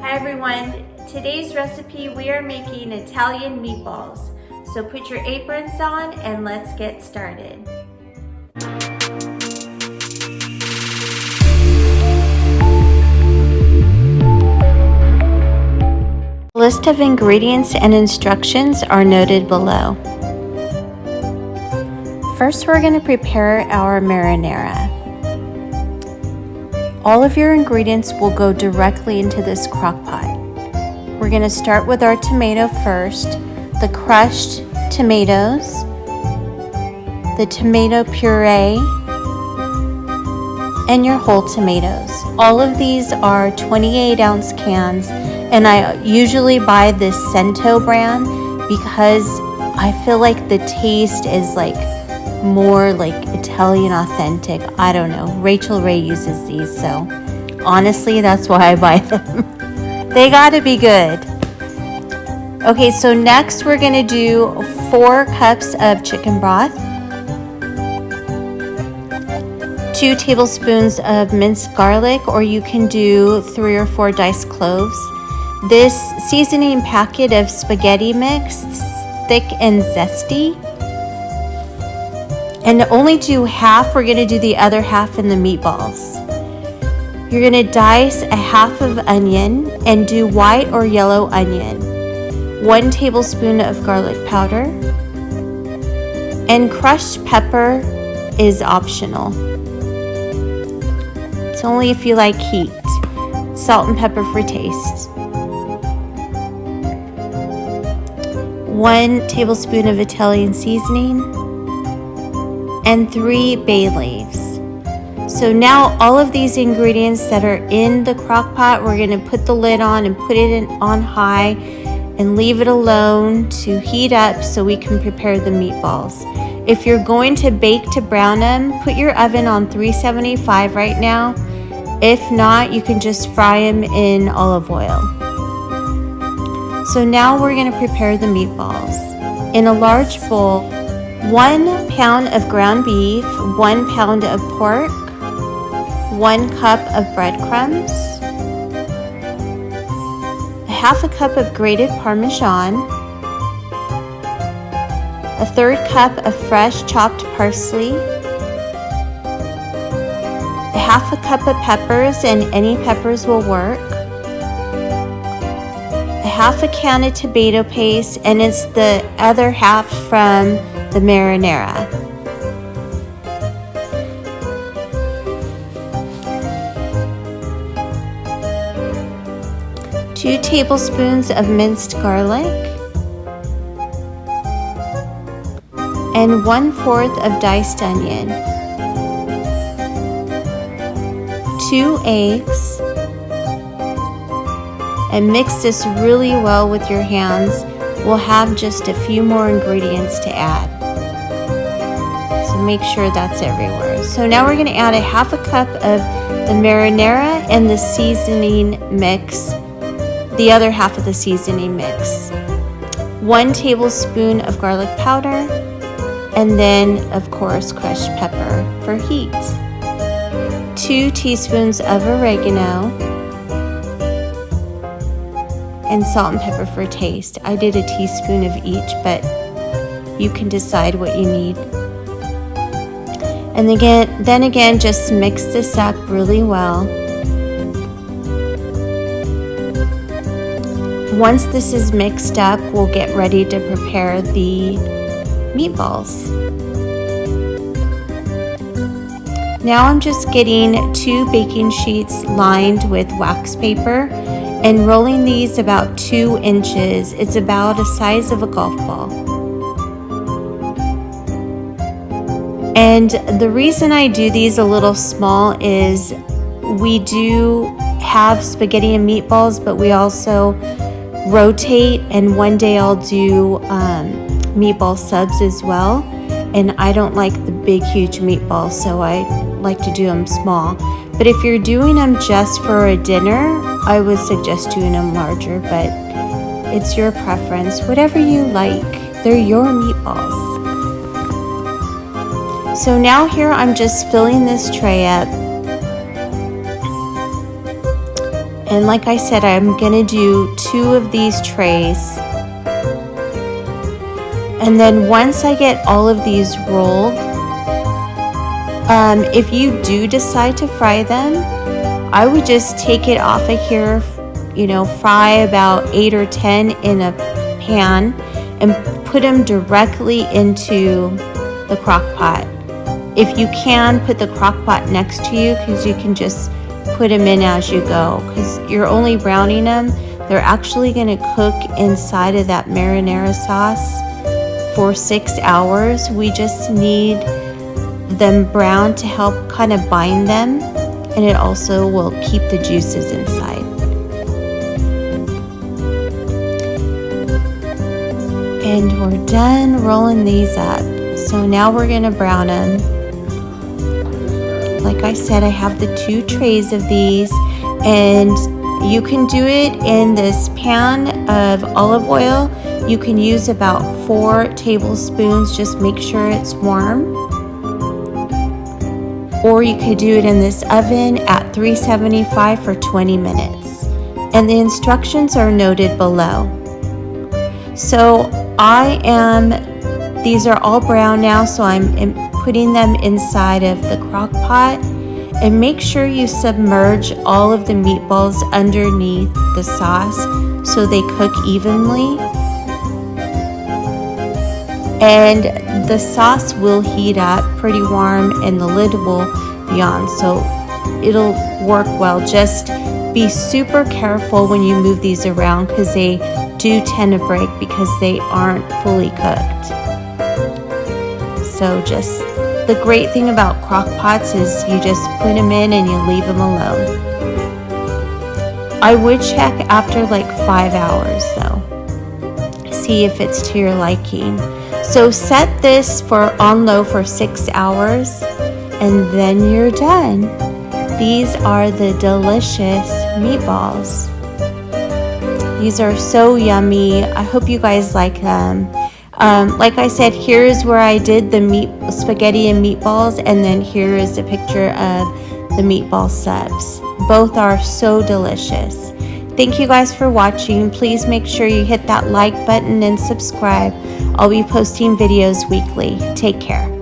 Hi everyone, today's recipe we are making Italian meatballs. So put your aprons on and let's get started. List of ingredients and instructions are noted below. First, we're going to prepare our marinara. All of your ingredients will go directly into this crock pot. We're going to start with our tomato first, the crushed tomatoes, the tomato puree, and your whole tomatoes. All of these are 28-ounce cans, and I usually buy this Cento brand because I feel like the taste is more like Italian authentic. I don't know. Rachel Ray uses these, so honestly, that's why I buy them. They gotta be good. Okay, so next we're gonna do 4 cups of chicken broth, 2 tablespoons of minced garlic, or you can do 3 or 4 diced cloves. This seasoning packet of spaghetti mix, thick and zesty. And to only do half, we're gonna do the other half in the meatballs. You're gonna dice a half of onion and do white or yellow onion, 1 tablespoon of garlic powder, and crushed pepper is optional. It's only if you like heat. Salt and pepper for taste. 1 tablespoon of Italian seasoning, and 3 bay leaves. So now all of these ingredients that are in the crock pot, we're gonna put the lid on and put it on high and leave it alone to heat up so we can prepare the meatballs. If you're going to bake to brown them, put your oven on 375 right now. If not, you can just fry them in olive oil. So now we're gonna prepare the meatballs. In a large bowl, 1 pound of ground beef, 1 pound of pork, 1 cup of breadcrumbs, a half a cup of grated Parmesan, a 1/3 cup of fresh chopped parsley, a half a cup of peppers, and any peppers will work, a half a can of tomato paste, and it's the other half from the marinara. Two tablespoons of minced garlic, and 1/4 of diced onion, 2 eggs, and mix this really well with your hands. We'll have just a few more ingredients to add. So make sure that's everywhere. So now we're gonna add a half a cup of the marinara and the seasoning mix, the other half of the seasoning mix. 1 tablespoon of garlic powder, and then of course crushed pepper for heat. 2 teaspoons of oregano, and salt and pepper for taste. I did a teaspoon of each, but you can decide what you need. And then again, just mix this up really well. Once this is mixed up, we'll get ready to prepare the meatballs. Now I'm just getting 2 baking sheets lined with wax paper and rolling these about 2 inches. It's about the size of a golf ball. And the reason I do these a little small is we do have spaghetti and meatballs, but we also rotate, and one day I'll do meatball subs as well. And I don't like the big, huge meatballs, so I like to do them small. But if you're doing them just for a dinner, I would suggest doing them larger, but it's your preference. Whatever you like, they're your meatballs. So now here I'm just filling this tray up And like I said, I'm gonna do 2 of these trays. And then once I get all of these rolled, if you do decide to fry them, I would just take it off of here, you know, fry about 8 or 10 in a pan and put them directly into the crock pot. If you can, put the crock pot next to you, because you can just put them in as you go, because you're only browning them. They're actually going to cook inside of that marinara sauce for 6 hours. We just need them brown to help kind of bind them, and it also will keep the juices inside. And we're done rolling these up. So now we're gonna brown them. Like I said, I have the 2 trays of these, and you can do it in this pan of olive oil. You can use about 4 tablespoons, just make sure it's warm. Or you could do it in this oven at 375 for 20 minutes. And the instructions are noted below. So these are all brown now, so I'm putting them inside of the crock pot. And make sure you submerge all of the meatballs underneath the sauce so they cook evenly. And the sauce will heat up pretty warm and the lid will be on, so it'll work well. Just be super careful when you move these around, because they do tend to break because they aren't fully cooked. So just the great thing about crock pots is you just put them in and you leave them alone. I would check after like 5 hours though, see if it's to your liking. So set this on low for 6 hours, and then you're done. These are the delicious meatballs. These are so yummy. I hope you guys like them. Like I said, here's where I did the spaghetti and meatballs, and then here is a picture of the meatball subs. Both are so delicious. Thank you guys for watching. Please make sure you hit that like button and subscribe. I'll be posting videos weekly. Take care.